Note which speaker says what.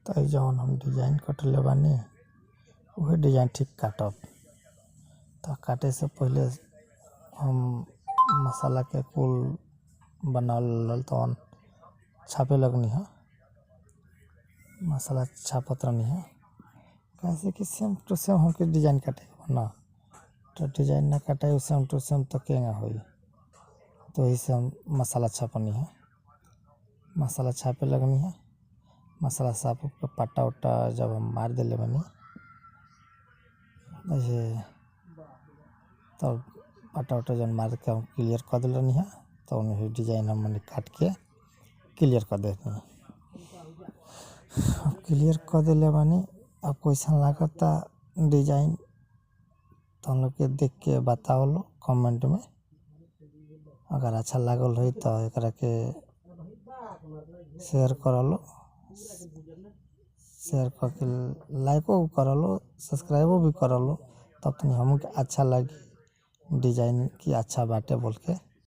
Speaker 1: तो जौन हम डिजाइन कटले बानी वही डिजाइन ठीक काटब। तो काटे से पहले हम मसाला के कुल बनाल तो छापे लगनी है, मसाला छापत रहनी है। कैसे कि सेम टू सेम हमके डिजाइन काटे ना, तो डिजाइन ना काटे सेम टू सेम तो केंगा होई। तो इसे हम मसाला छापनी है, मसाला छापे लगनी है। मसाला छाप के पट्टा उट्टा जब हम मार दिले बनी ऐसे तब पट्टा उट्टा जब मार के हम क्लियर कर दिले है तो उन्हें डिजाइन हम मैंने काट के क्लियर कर देते हैं। अब क्लियर कर दिले बनी। अब कैसा लागता डिजाइन तो हम लोग के देख के बताओ लो कमेंट में। अगर अच्छा लागल हो तो एकरा के शेयर कर लो, शेयर करके लाइको कर लो, सब्सक्राइबो भी कर लो। तब तो हमको अच्छा लगे डिजाइन की अच्छा बाटे बोल के।